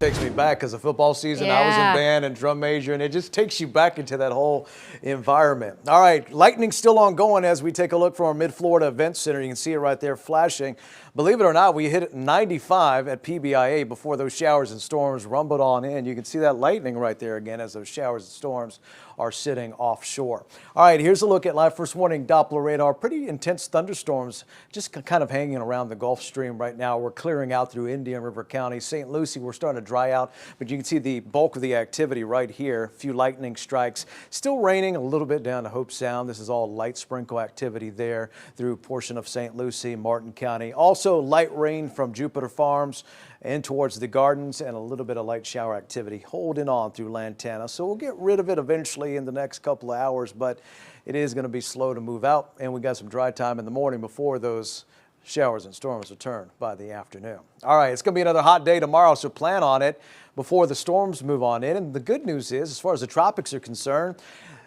Takes me back because of football season. I was in band and drum major, and it just takes you back into that whole environment. All right, lightning still ongoing as we take a look from our Mid-Florida Event Center. You can see it right there flashing. Believe it or not, we hit 95 at PBIA before those showers and storms rumbled on in. You can see that lightning right there again as those showers and storms are sitting offshore. All right, here's a look at live first warning Doppler radar. Pretty intense thunderstorms just kind of hanging around the Gulf Stream right now. We're clearing out through Indian River County. St. Lucie, we're starting to dry out, but you can see the bulk of the activity right here. A few lightning strikes. Still raining a little bit down to Hope Sound. This is all light sprinkle activity there through a portion of St. Lucie, Martin County. Also light rain from Jupiter Farms and towards the gardens, and a little bit of light shower activity holding on through Lantana. So we'll get rid of it eventually in the next couple of hours, but it is going to be slow to move out, and we got some dry time in the morning before those showers and storms return by the afternoon. All right, it's going to be another hot day tomorrow, so plan on it before the storms move on in. And the good news is, as far as the tropics are concerned,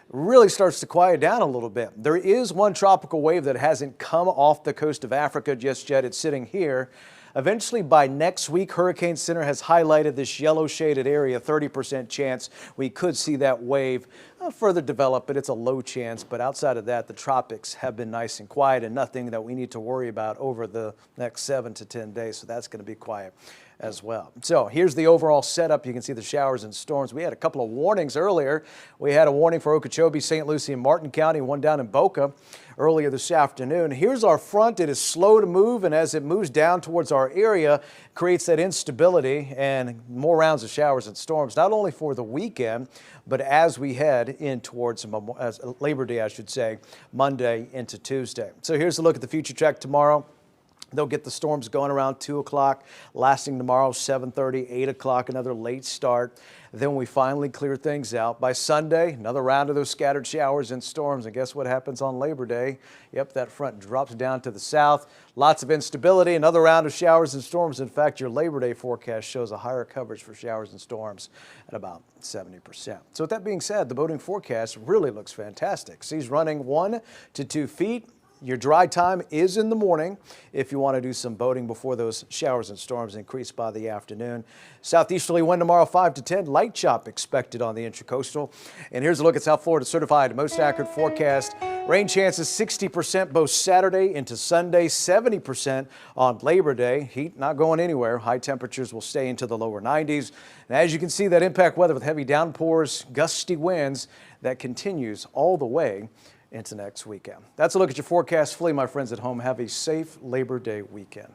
really starts to quiet down a little bit. There is one tropical wave that hasn't come off the coast of Africa just yet. It's sitting here. Eventually, by next week, Hurricane Center has highlighted this yellow shaded area, 30% chance we could see that wave further develop, but it's a low chance. But outside of that, the tropics have been nice and quiet and nothing that we need to worry about over the next 7 to 10 days. So that's going to be quiet as well. So here's the overall setup. You can see the showers and storms. We had a couple of warnings earlier. We had a warning for Okeechobee, St. Lucie, and Martin County, one down in Boca earlier this afternoon. Here's our front. It is slow to move, and as it moves down towards our area, creates that instability and more rounds of showers and storms, not only for the weekend, but as we head in towards Labor Day, I should say, Monday into Tuesday. So here's a look at the future track tomorrow. They'll get the storms going around 2 o'clock, lasting tomorrow 7:30, 8 o'clock, another late start. Then we finally clear things out. By Sunday, another round of those scattered showers and storms. And guess what happens on Labor Day? Yep, that front drops down to the south. Lots of instability, another round of showers and storms. In fact, your Labor Day forecast shows a higher coverage for showers and storms at about 70%. So with that being said, the boating forecast really looks fantastic. Seas running 1 to 2 feet. Your dry time is in the morning if you want to do some boating before those showers and storms increase by the afternoon. Southeasterly wind tomorrow 5 to 10. Light chop expected on the intracoastal. And here's a look at South Florida certified most accurate forecast. Rain chances 60% both Saturday into Sunday, 70% on Labor Day. Heat not going anywhere. High temperatures will stay into the lower 90s. And as you can see, that impact weather with heavy downpours, gusty winds, that continues all the way into next weekend. That's a look at your forecast. Flee, my friends at home, have a safe Labor Day weekend.